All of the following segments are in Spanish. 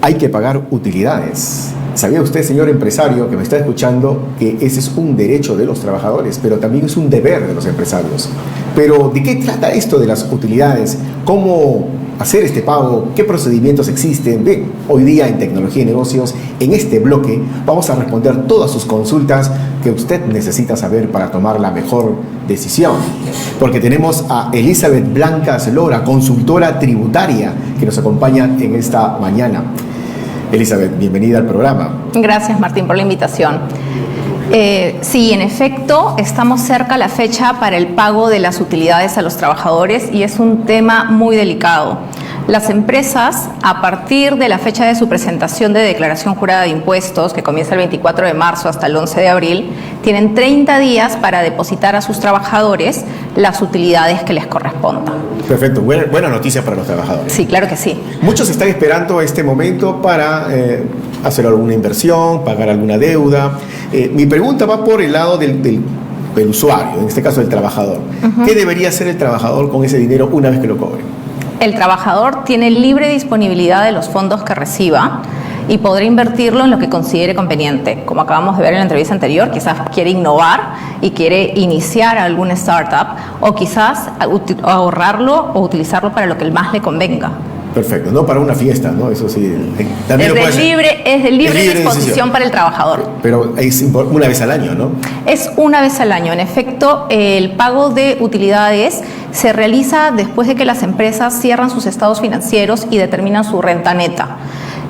hay que pagar utilidades. ¿Sabía usted, señor empresario que me está escuchando, que ese es un derecho de los trabajadores, pero también es un deber de los empresarios? Pero ¿de qué trata esto de las utilidades? ¿Cómo hacer este pago? ¿Qué procedimientos existen? Bien, hoy día en Tecnología y Negocios, en este bloque, vamos a responder todas sus consultas que usted necesita saber para tomar la mejor decisión. Porque tenemos a Elizabeth Blancas Lora, consultora tributaria, que nos acompaña en esta mañana. Elizabeth, bienvenida al programa. Gracias, Martín, por la invitación. Sí, en efecto, estamos cerca a la fecha para el pago de las utilidades a los trabajadores y es un tema muy delicado. Las empresas, a partir de la fecha de su presentación de declaración jurada de impuestos, que comienza el 24 de marzo hasta el 11 de abril, tienen 30 días para depositar a sus trabajadores las utilidades que les correspondan. Perfecto, buena noticia para los trabajadores. Sí, claro que sí. Muchos están esperando este momento para hacer alguna inversión, pagar alguna deuda. Mi pregunta va por el lado del usuario, en este caso del trabajador. ¿Qué debería hacer el trabajador con ese dinero una vez que lo cobre? El trabajador tiene libre disponibilidad de los fondos que reciba y podrá invertirlo en lo que considere conveniente. Como acabamos de ver en la entrevista anterior, quizás quiere innovar y quiere iniciar alguna startup o quizás ahorrarlo o utilizarlo para lo que más le convenga. Perfecto, no para una fiesta, ¿no? Eso sí, también es de libre disposición para el trabajador. Pero es una vez al año, ¿no? Es una vez al año. En efecto, el pago de utilidades se realiza después de que las empresas cierran sus estados financieros y determinan su renta neta.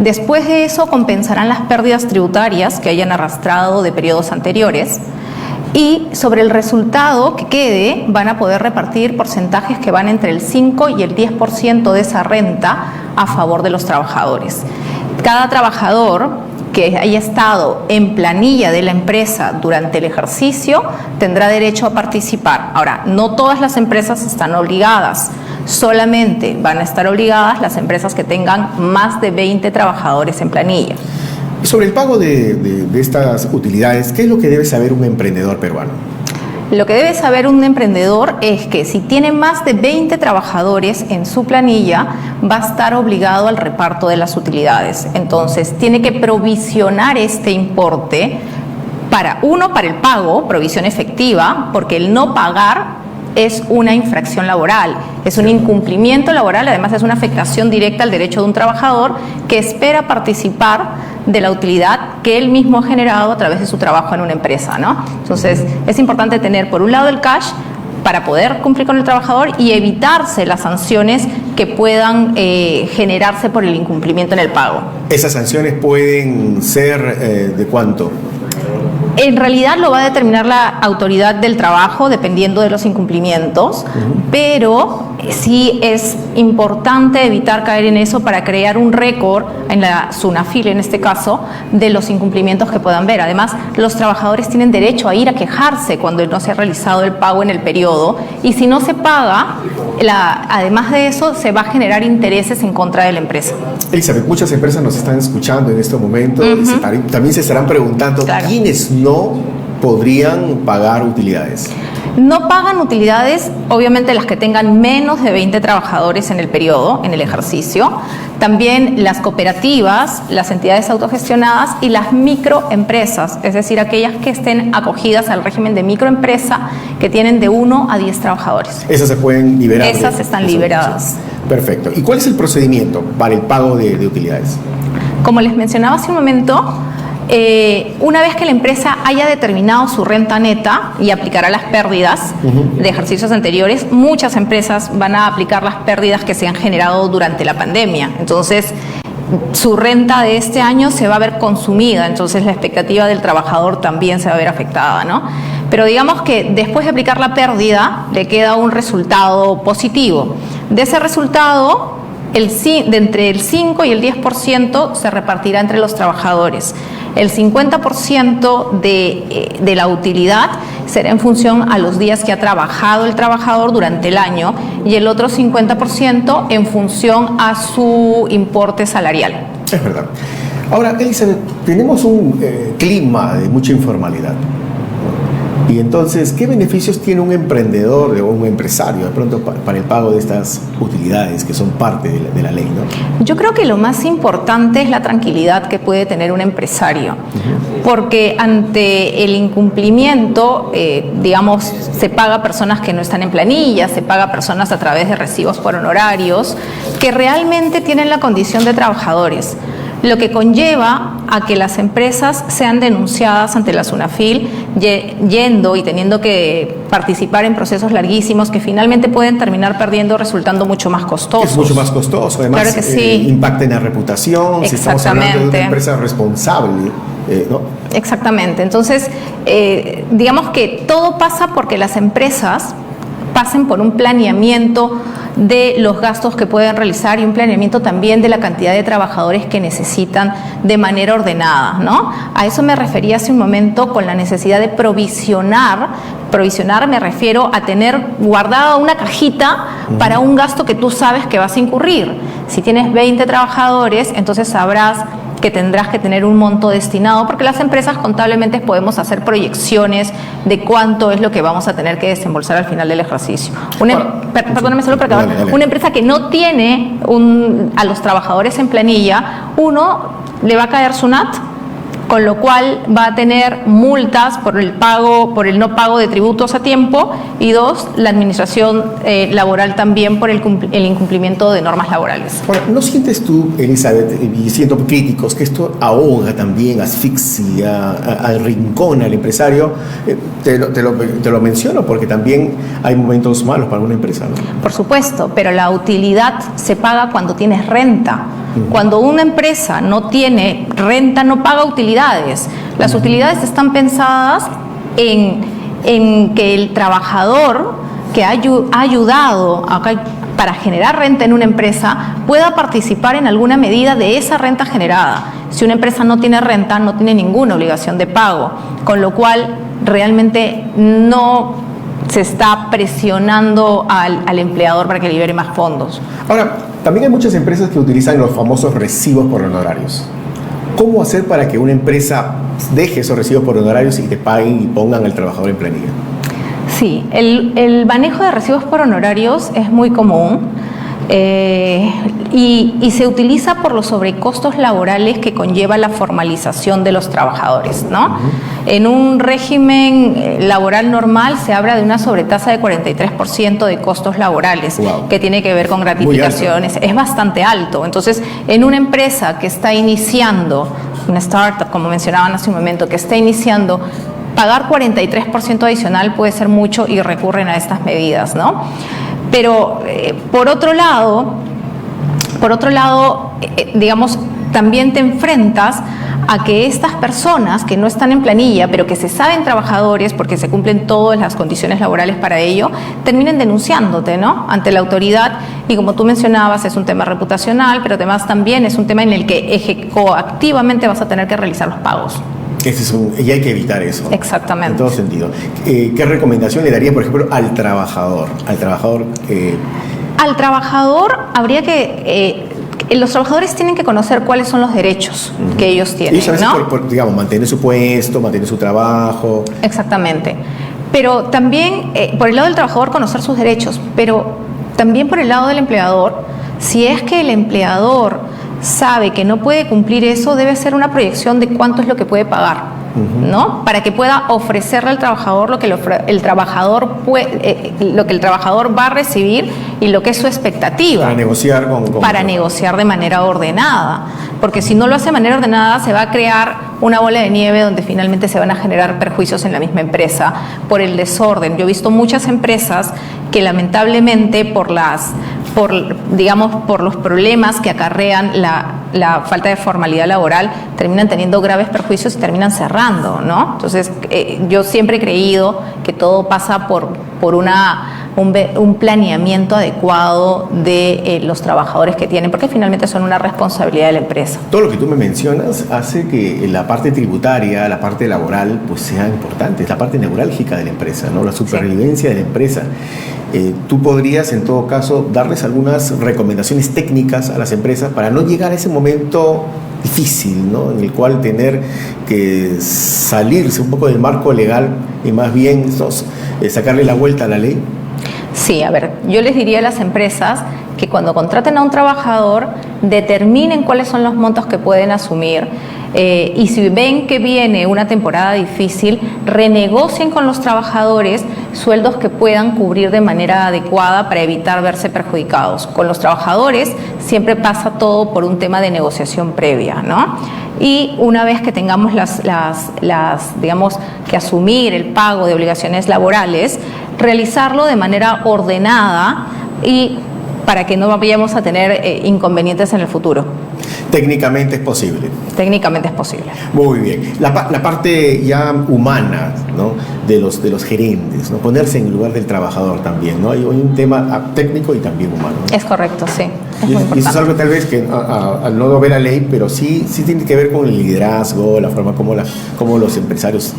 Después de eso, compensarán las pérdidas tributarias que hayan arrastrado de periodos anteriores. Y sobre el resultado que quede van a poder repartir porcentajes que van entre el 5 y el 10% de esa renta a favor de los trabajadores. Cada trabajador que haya estado en planilla de la empresa durante el ejercicio tendrá derecho a participar. Ahora, no todas las empresas están obligadas, solamente van a estar obligadas las empresas que tengan más de 20 trabajadores en planilla. Sobre el pago de estas utilidades, ¿qué es lo que debe saber un emprendedor peruano? Lo que debe saber un emprendedor es que si tiene más de 20 trabajadores en su planilla, va a estar obligado al reparto de las utilidades. Entonces, tiene que provisionar este importe para el pago, provisión efectiva, porque el no pagar es una infracción laboral, es un incumplimiento laboral, además es una afectación directa al derecho de un trabajador que espera participar de la utilidad que él mismo ha generado a través de su trabajo en una empresa, ¿no? Entonces, es importante tener por un lado el cash para poder cumplir con el trabajador y evitarse las sanciones que puedan generarse por el incumplimiento en el pago. ¿Esas sanciones pueden ser de cuánto? En realidad lo va a determinar la autoridad del trabajo dependiendo de los incumplimientos, pero sí es importante evitar caer en eso para crear un récord en la SUNAFIL, en este caso, de los incumplimientos que puedan ver. Además, los trabajadores tienen derecho a ir a quejarse cuando no se ha realizado el pago en el periodo y si no se paga, además de eso, se va a generar intereses en contra de la empresa. Elizabeth, muchas empresas nos están escuchando en este momento y también se estarán preguntando, claro, ¿quiénes no podrían pagar utilidades? No pagan utilidades, obviamente las que tengan menos de 20 trabajadores en el periodo, en el ejercicio. También las cooperativas, las entidades autogestionadas y las microempresas, es decir, aquellas que estén acogidas al régimen de microempresa que tienen de 1 a 10 trabajadores. ¿Esas se pueden liberar? Esas están liberadas. Perfecto. ¿Y cuál es el procedimiento para el pago de utilidades? Como les mencionaba hace un momento, una vez que la empresa haya determinado su renta neta y aplicará las pérdidas de ejercicios anteriores, muchas empresas van a aplicar las pérdidas que se han generado durante la pandemia. Entonces, su renta de este año se va a ver consumida, entonces la expectativa del trabajador también se va a ver afectada, ¿no? Pero digamos que después de aplicar la pérdida, le queda un resultado positivo. De ese resultado, de entre el 5 y el 10% se repartirá entre los trabajadores. El 50% de la utilidad será en función a los días que ha trabajado el trabajador durante el año y el otro 50% en función a su importe salarial. Es verdad. Ahora, Elizabeth, tenemos un clima de mucha informalidad. Y entonces, ¿qué beneficios tiene un emprendedor o un empresario de pronto para el pago de estas utilidades que son parte de la ley, ¿no? Yo creo que lo más importante es la tranquilidad que puede tener un empresario, porque ante el incumplimiento, digamos, se paga a personas que no están en planilla, se paga a personas a través de recibos por honorarios, que realmente tienen la condición de trabajadores, lo que conlleva a que las empresas sean denunciadas ante la SUNAFIL, yendo y teniendo que participar en procesos larguísimos que finalmente pueden terminar perdiendo, resultando mucho más costosos. Es mucho más costoso, además claro que sí. Impacta en la reputación, si estamos hablando de una empresa responsable, ¿no? Exactamente, entonces digamos que todo pasa porque las empresas pasen por un planeamiento de los gastos que pueden realizar y un planeamiento también de la cantidad de trabajadores que necesitan de manera ordenada, ¿no? A eso me refería hace un momento con la necesidad de provisionar. Provisionar me refiero a tener guardada una cajita para un gasto que tú sabes que vas a incurrir. Si tienes 20 trabajadores, entonces sabrás que tendrás que tener un monto destinado, porque las empresas contablemente podemos hacer proyecciones de cuánto es lo que vamos a tener que desembolsar al final del ejercicio. Perdóname solo para acabar. Dale. Una empresa que no tiene a los trabajadores en planilla, uno, le va a caer SUNAT, con lo cual va a tener multas por el no pago de tributos a tiempo, y dos, la administración laboral también por el incumplimiento de normas laborales. Ahora, ¿no sientes tú, Elizabeth, y siento críticos, que esto ahoga también, asfixia, al rincón al empresario? Te lo menciono porque también hay momentos malos para una empresa, ¿no? Por supuesto, pero la utilidad se paga cuando tienes renta. Cuando una empresa no tiene renta, no paga utilidades. Las utilidades están pensadas en que el trabajador que ha ayudado para generar renta en una empresa pueda participar en alguna medida de esa renta generada. Si una empresa no tiene renta, no tiene ninguna obligación de pago, con lo cual realmente no se está presionando al empleador para que libere más fondos. Ahora, también hay muchas empresas que utilizan los famosos recibos por honorarios. ¿Cómo hacer para que una empresa deje esos recibos por honorarios y te paguen y pongan al trabajador en planilla? Sí, el manejo de recibos por honorarios es muy común. Y se utiliza por los sobrecostos laborales que conlleva la formalización de los trabajadores, ¿no? En un régimen laboral normal se habla de una sobretasa de 43% de costos laborales, que tiene que ver con gratificaciones. Es bastante alto. Entonces, en una empresa que está iniciando, una startup, como mencionaban hace un momento, que está iniciando, pagar 43% adicional puede ser mucho y recurren a estas medidas, ¿no? Pero por otro lado, digamos, también te enfrentas a que estas personas que no están en planilla, pero que se saben trabajadores porque se cumplen todas las condiciones laborales para ello, terminen denunciándote, ¿no?, ante la autoridad. Y como tú mencionabas, es un tema reputacional, pero además también es un tema en el que coactivamente vas a tener que realizar los pagos. Y hay que evitar eso. Exactamente. En todo sentido. ¿Qué recomendación le daría, por ejemplo, al trabajador? Al trabajador habría que... los trabajadores tienen que conocer cuáles son los derechos que ellos tienen, y a veces, ¿no? digamos, mantener su puesto, mantener su trabajo. Exactamente. Pero también, por el lado del trabajador, conocer sus derechos, pero también por el lado del empleador, si es que el empleador sabe que no puede cumplir eso, debe hacer una proyección de cuánto es lo que puede pagar, ¿no? Para que pueda ofrecerle al trabajador lo que el trabajador va a recibir y lo que es su expectativa. Para negociar negociar de manera ordenada. Porque si no lo hace de manera ordenada, se va a crear una bola de nieve donde finalmente se van a generar perjuicios en la misma empresa por el desorden. Yo he visto muchas empresas que lamentablemente por los problemas que acarrean la falta de formalidad laboral, terminan teniendo graves perjuicios y terminan cerrando, ¿no? Entonces, yo siempre he creído que todo pasa por un planeamiento adecuado de los trabajadores que tienen, porque finalmente son una responsabilidad de la empresa. Todo lo que tú me mencionas hace que la parte tributaria, la parte laboral, pues sea importante, es la parte neurálgica de la empresa, ¿no? La supervivencia de la empresa. Tú podrías, en todo caso, darles algunas recomendaciones técnicas a las empresas para no llegar a ese momento difícil, ¿no? En el cual tener que salirse un poco del marco legal y más bien sacarle la vuelta a la ley? Sí, a ver, yo les diría a las empresas que cuando contraten a un trabajador determinen cuáles son los montos que pueden asumir, y si ven que viene una temporada difícil, renegocien con los trabajadores sueldos que puedan cubrir de manera adecuada para evitar verse perjudicados. Con los trabajadores siempre pasa todo por un tema de negociación previa, ¿no? Y una vez que tengamos digamos, que asumir el pago de obligaciones laborales, realizarlo de manera ordenada y para que no vayamos a tener inconvenientes en el futuro. Técnicamente es posible. Técnicamente es posible. Muy bien. La parte ya humana, ¿no? de los gerentes, ¿no? Ponerse en el lugar del trabajador también, ¿no? Hay un tema técnico y también humano, ¿no? Es correcto, sí. Y eso es algo tal vez que al no ver la ley, pero sí tiene que ver con el liderazgo, la forma como los empresarios,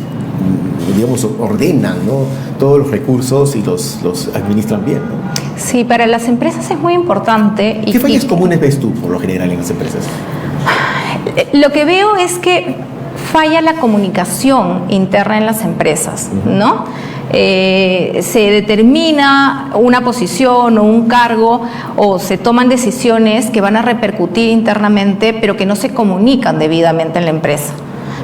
digamos, ordenan, ¿no? Todos los recursos y los administran bien, ¿no? Sí, para las empresas es muy importante. ¿Qué fallas comunes ves tú, por lo general, en las empresas? Lo que veo es que falla la comunicación interna en las empresas, ¿no? Se determina una posición o un cargo o se toman decisiones que van a repercutir internamente, pero que no se comunican debidamente en la empresa.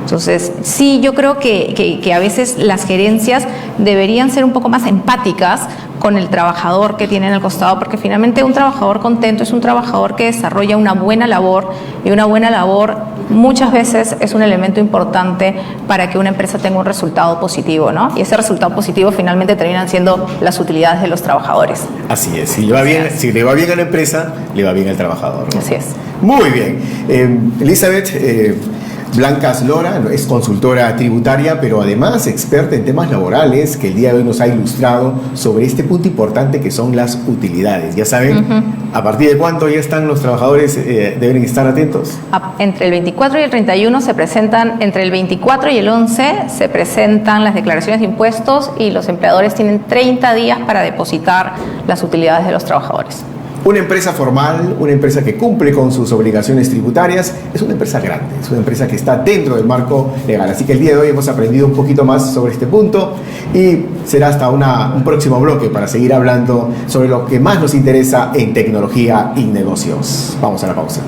Entonces, sí, yo creo que a veces las gerencias deberían ser un poco más empáticas con el trabajador que tienen al costado, porque finalmente un trabajador contento es un trabajador que desarrolla una buena labor, y una buena labor muchas veces es un elemento importante para que una empresa tenga un resultado positivo, ¿no? Y ese resultado positivo finalmente terminan siendo las utilidades de los trabajadores. Así es, si le va bien a la empresa, le va bien al trabajador, ¿no? Así es. Muy bien. Elizabeth Blancas Lora es consultora tributaria, pero además experta en temas laborales, que el día de hoy nos ha ilustrado sobre este punto importante que son las utilidades. Ya saben, ¿a partir de cuánto ya están los trabajadores, deben estar atentos? Entre el 24 y el 31 se presentan, entre el 24 y el 11 se presentan las declaraciones de impuestos, y los empleadores tienen 30 días para depositar las utilidades de los trabajadores. Una empresa formal, una empresa que cumple con sus obligaciones tributarias, es una empresa grande, es una empresa que está dentro del marco legal. Así que el día de hoy hemos aprendido un poquito más sobre este punto, y será hasta un próximo bloque para seguir hablando sobre lo que más nos interesa en tecnología y negocios. Vamos a la pausa.